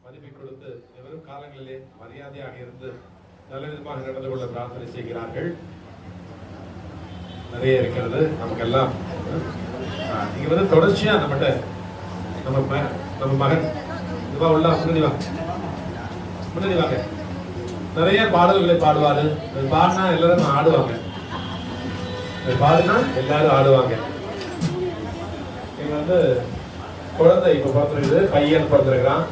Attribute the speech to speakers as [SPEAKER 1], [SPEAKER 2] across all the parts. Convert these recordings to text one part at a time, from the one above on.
[SPEAKER 1] மதிப்பை கொடுத்து வெறும் காலங்களிலே மரியாதையாக இருந்து நல்ல விதமாக நடந்து கொள்ள பிரார்த்தனை செய்கிறார்கள். நிறைய இருக்கிறது நமக்கெல்லாம். நீங்க வந்து தொடர்ச்சியா நம்மகிட்ட நம்ம மகன் இதுவா உள்ள முன்னாடி வாங்க. நிறைய பாடல்களை பாடுவாரு. பாடினா எல்லாரும் ஆடுவாங்க. பாடினா எல்லாரும் ஆடுவாங்க. இங்க வந்து குழந்தை இப்ப பிறந்திருக்குது, பையன் பிறந்திருக்கிறான்.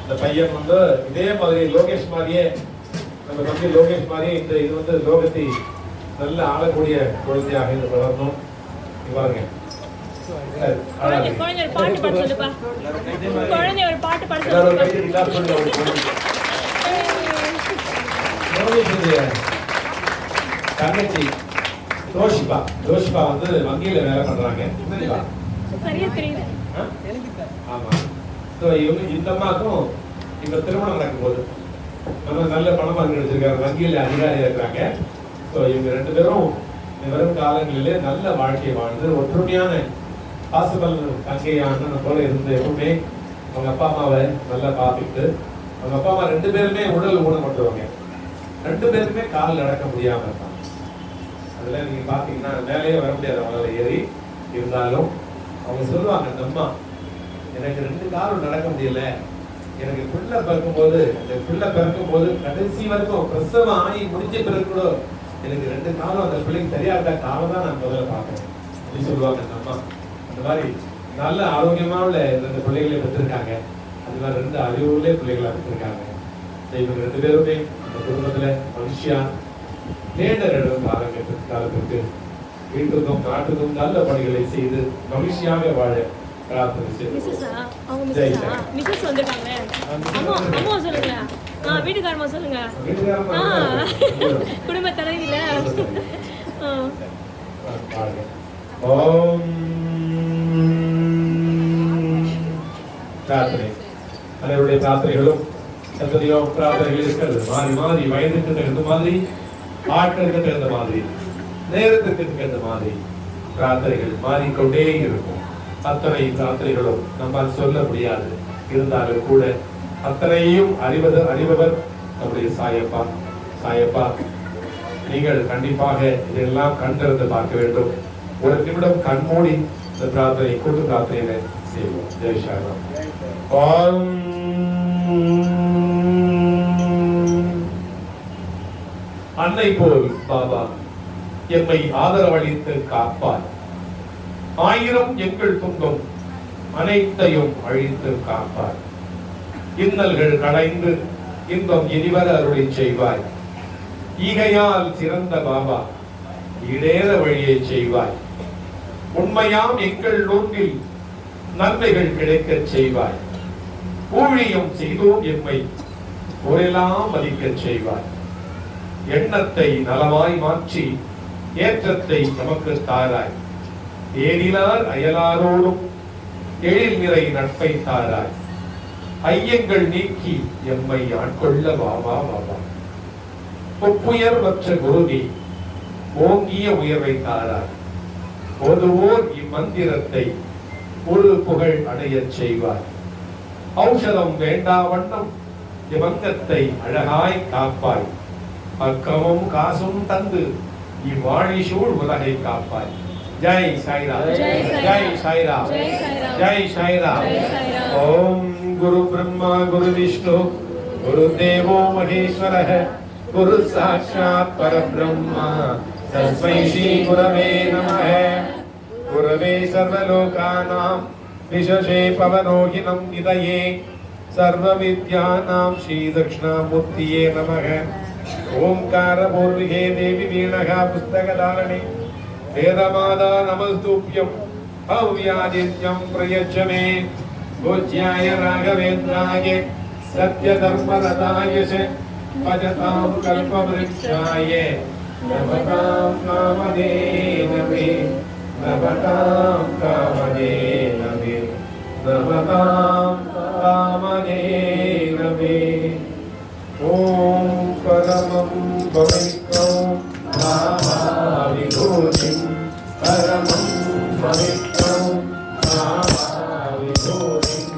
[SPEAKER 1] இந்த பையன் வந்து இதே மாதிரி லோகேஷ் மாதிரியே, நம்ம தம்பி லோகேஷ் மாதிரியே இது வந்து லோகத்தை நல்ல ஆளக்கூடிய குழந்தையாக இது வளரணும். பாருங்க, தங்கச்சி ரோஷிபா வந்து வங்கியில வேலை பண்றாங்க. ஆமா, இந்த அம்மாக்கும் இப்ப திருமணம் நடக்கும் போது நம்ம நல்ல பணமா கிடைச்சிருக்காங்க, வங்கியில அதிகாரியா இருக்காங்க. இவங்க ரெண்டு பேரும் வரும் காலங்களிலே நல்ல வாழ்க்கையை வாழ்ந்து ஒற்றுமையான பாசிபல் தங்கையான போல இருந்து எப்பவுமே அவங்க அப்பா அம்மாவை நல்லா பார்த்துட்டு, அவங்க அப்பா அம்மா ரெண்டு பேருமே உடல் ஊனமுற்றவங்க, ரெண்டு பேருமே கால் நடக்க முடியாம இருப்பாங்க. அதுல நீங்க பாத்தீங்கன்னா மேலேயே வர முடியாது அவங்களால ஏறி. இருந்தாலும் அவங்க சொல்லுவாங்க, அந்த அம்மா எனக்கு ரெண்டு காலும் நடக்க முடியல, எனக்கு பிள்ளை பிறக்கும் போது அந்த பிள்ளை பிறக்கும் போது கடைசி வரைக்கும் பிரசவம் ஆகி முடிஞ்ச பிறகு கூட எனக்கு ரெண்டு காலம் அந்த பிள்ளைக்கு சரியா இருந்த காலம் தான் நான் முதல்ல பார்க்கிறேன் அப்படின்னு சொல்லுவாங்க அந்த அம்மா. அந்த மாதிரி நல்ல ஆரோக்கியமான ரெண்டு பிள்ளைகளை பெற்றிருக்காங்க. அது மாதிரி ரெண்டு அறிவுள்ளே பிள்ளைகளை பெற்றிருக்காங்க. இவங்க ரெண்டு பேருமே இந்த குடும்பத்துல மனுஷியா நேரிடம் காலத்திற்கு வீட்டுக்கும் நாட்டுக்கும் நல்ல பணிகளை செய்து மகிழ்ச்சியாக வாழ பிரார்த்தனை செய்து.
[SPEAKER 2] வீட்டுக்காரமா சொல்லுங்க, குடும்ப தலைவில.
[SPEAKER 1] ஓம் பிரார்த்தனை. அதனுடைய பிரார்த்தனைகளும் எத்தனையோ பிரார்த்தனைகள் இருக்கிறது. மாறி மாறி வயதுக்கு தகுந்த மாதிரி, ஆட்களுக்கு தகுந்த மாதிரி, நேரத்துக்கு தகுந்த மாதிரி பிரார்த்தனைகள் மாறிக்கொண்டே இருக்கும். அத்தனை பிரார்த்தனைகளும் நம்மால் சொல்ல முடியாது. இருந்தாலும் கூட அத்தனையும் அறிபவர் நம்முடைய சாயப்பா. நீங்கள் கண்டிப்பாக இதெல்லாம் கண்டிருந்து பார்க்க வேண்டும். ஒரு நிமிடம் கண்மூடி இந்த பிரார்த்தனை கூட்டு பிரார்த்தனையில செய்வோம். ஜெய் சாய்ராம். அன்னை போல் பாபா எம்மை ஆதரவளித்து காப்பார். ஆயிரம் எங்கள் துன்பம் அனைத்தையும் அழித்து காப்பார். இன்னல்கள் களைந்து இன்பம் இனிவர அருளை செய்வாய். ஈகையால் சிறந்த பாபா இடேற வழியை செய்வாய். உண்மையாம் எங்கள் நோக்கில் நன்மைகள் கிடைக்கச் செய்வாய். ஊழியம் செய்தோம் எம்மை ஒரெல்லாம் மதிக்கச் செய்வாய். எண்ணத்தை நலமாய் மாற்றி ஏற்றத்தை நமக்கு தாராய். ஏனிலார் அயலாரோடும் எழில் நிறை நட்பை தாராய். ஐயங்கள் நீக்கி எம்மை ஆட்கொள்ள பாபா. ஒப்புயர் மற்ற குருவி ஓங்கிய உயர்வை தாராய். ஓதுவோர் இம்மந்திரத்தை ஒரு புகழ் அடைய செய்வார். ஔஷதம் வேண்டா வண்ணம் இவங்கத்தை அழகாய் காப்பாய். பக்கமும் காசும் தந்து இவ்வாழிசூழ் உலகை காப்பாய். ஜெய் சாய்ராம். ஜெய் சாய்ராம். ஜெய் சாய்ராம். ஓம் குரு பிரம்மா குரு விஷ்ணு குரு தேவோ மகேஸ்வரः குரு சாட்சாத் பரபிரம்மா தஸ்மை ஸ்ரீ குரவே நமः. குரவே சர்வலோகானாம் விசேஷே பவனோகினம் நிதயே சர்வவித்யானாம் ஸ்ரீ தக்ஷணாமூர்த்தியே நமः. ஓம்கார பூர்விகே தேவி வீணகா புஸ்தகதாரணே வேதமாதா நமஸ்துப்யம் அவ்யாதித்யம் பிரயச்சமே. பூஜ்யாய ராகவேந்திராய சத்யதர்மரதாய பஜதாம் கல்பவ்ருக்ஷாய நவதாம் காமதேனவே. நவதாம் காமதேனவே. நவதாம் காமதேனவே. ஓம் பரமம் பவித்ரம் விபூதிம் பரமம் பவித்ரம் விபூதிம்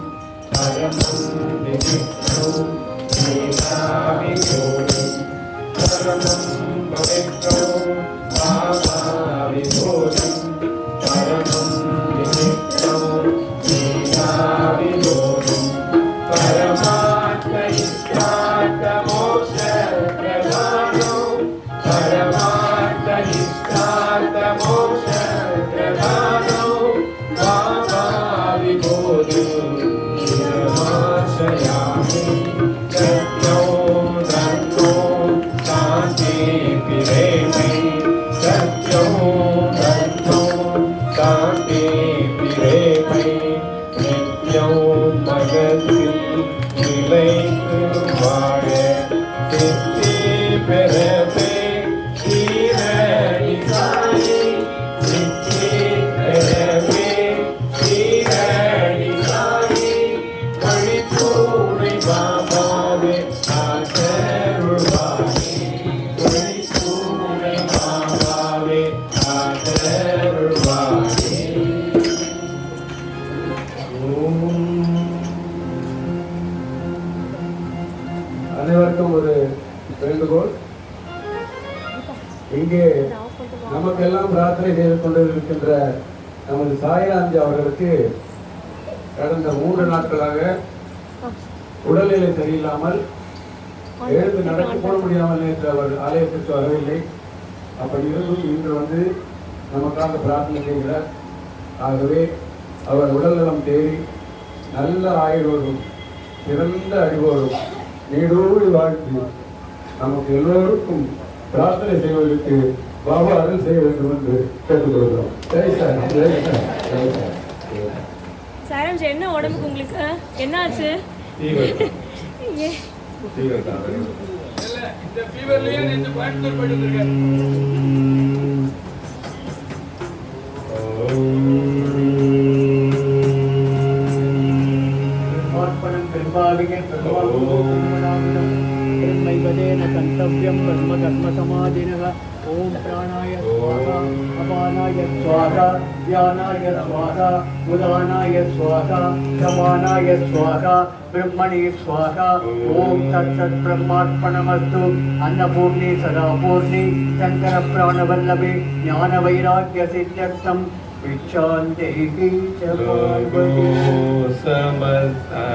[SPEAKER 2] அனைவருக்கும் ஒரு வேண்டுகோள். இங்கே நமக்கெல்லாம் பிரார்த்தனை செய்து கொண்டிருக்கின்ற நமது சாய்ராந்தி அவர்களுக்கு கடந்த 3 நாட்களாக உடல்நிலை சரியில்லாமல் எழுந்து நடக்க போட முடியாமல் நேற்று அவர் ஆலயத்திற்கு வரவில்லை. அப்படி இருந்தும் இன்று வந்து நமக்காக பிரார்த்தனை செய்கிறார். ஆகவே அவர் உடல்நலம் தேறி நல்ல ஆயுளோடும் சிறந்த அறிவோடும் நீடோடு வாழ்த்து நமக்கு எல்லோருக்கும் பிரார்த்தனை செய்வதற்கு பாபா அருள் செய்ய வேண்டும் என்று கேட்டுக்கொள்கிறோம்.
[SPEAKER 3] சாரம்ஜி, என்ன உடம்புக்கு உங்களுக்கு என்ன ஆச்சு?
[SPEAKER 4] कर्तव्यं कर्म कर्मसमाधिनः। ओम प्राणाय स्वाहा, अपानाय स्वाहा, व्यानाय स्वाहा, उदानाय स्वाहा, समानाय स्वाहा, ब्रह्मणे स्वाहा। ओम तत्सत् ब्रह्मार्पणमस्तु। अन्नपूर्णे सदापूर्णे शंकर प्राणवल्लभे ज्ञानवैराग्य सिद्ध्यर्थं विच्छान्तिः च पार्वती
[SPEAKER 1] समस्ता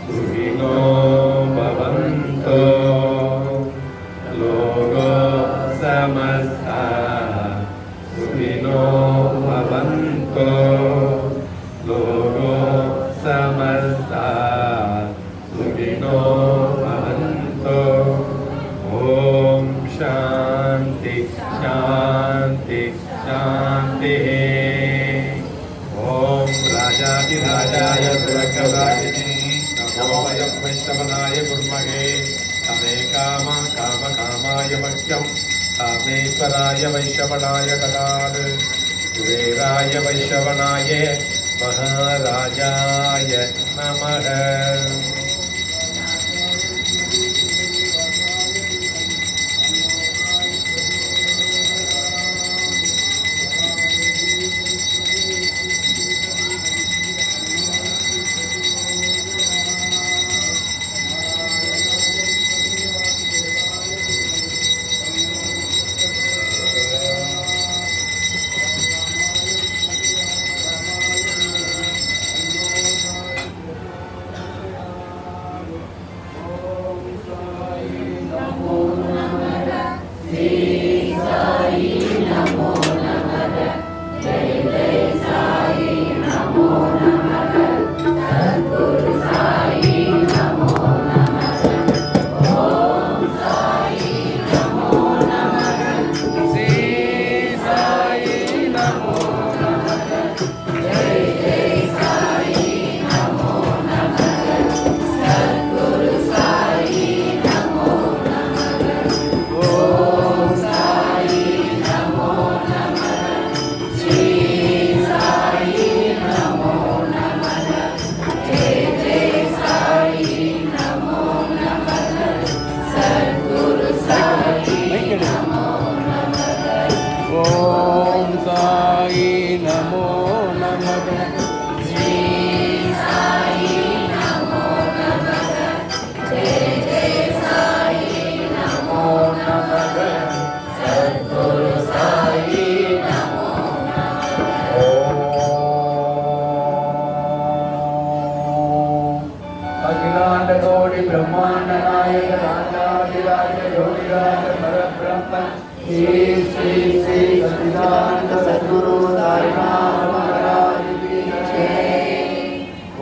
[SPEAKER 1] सुखिनो भवन्तु लोको समस्ता सुखिनो भवन्तु लोको समस्ता सुखिनो भवन्तु। ओम शांति शांति शांतिः। ओम राजाधिराजाय सुरक्षराजिने नमो वयं वैष्णवनाय कुर्महे। तमे काम काम कामाय मह्यं कामेश्वराय वैश्रवणाय ददात्। कुबेराय वैश्रवणाय महाराजाय नमः।
[SPEAKER 4] ब्रह्मांड नायक राजाधिराज योगिराज परब्रह्म श्री श्री श्री सच्चिदानंद सद्गुरु साईनाथ महाराज की जय।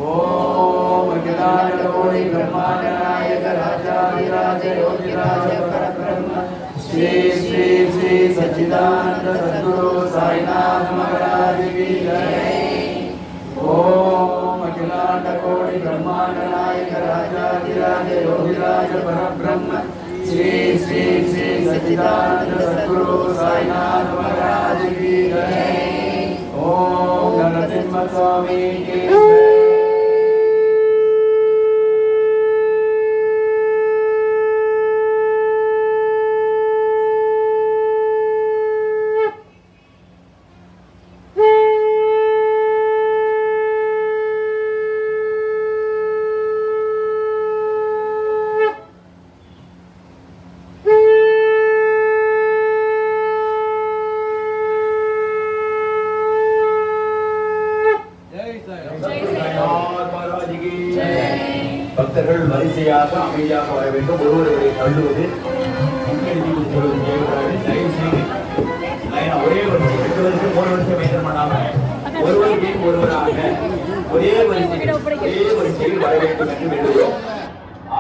[SPEAKER 4] ओम अखिलांड कोटि ब्रह्मांड नायक राजाधिराज योगिराज परब्रह्म श्री श्री श्री सच्चिदानंद सद्गुरु साईनाथ महाराज की जय। ओम अखिलांड कोटि ब्रह्मांड नायक राजाधिराज योगिराज परब्रह्म श्री श्री श्री सच्चिदानंद सद्गुरु साईनाथ महाराज की जय। ओम नरसिंह स्वामी की जय।
[SPEAKER 5] பக்தர்கள் வரிசையாக அமைதியாக வர வேண்டும். ஒருவரை தள்ளுவது முன்னெடுத்து சொல்வது தேவைப்படாது. தயவு செய்து ஒரே வருஷம் 2 வருஷம் 3 வருஷம் மெயின்டைன் பண்ணாம ஒருவருக்கு ஒருவராக ஒரே வரிசையில் வர வேண்டும் என்று வேண்டுகிறோம்.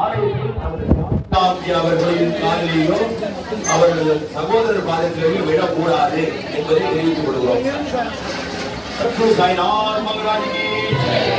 [SPEAKER 5] ஆலயத்தில் அவர்களின் காலிலேயோ அவர்களது சகோதரர் பாதத்திலேயோ விடக்கூடாது என்பதை தெரிவித்துக் கொள்கிறோம். சாய்நாத் மகாராஜ் கி ஜெய்.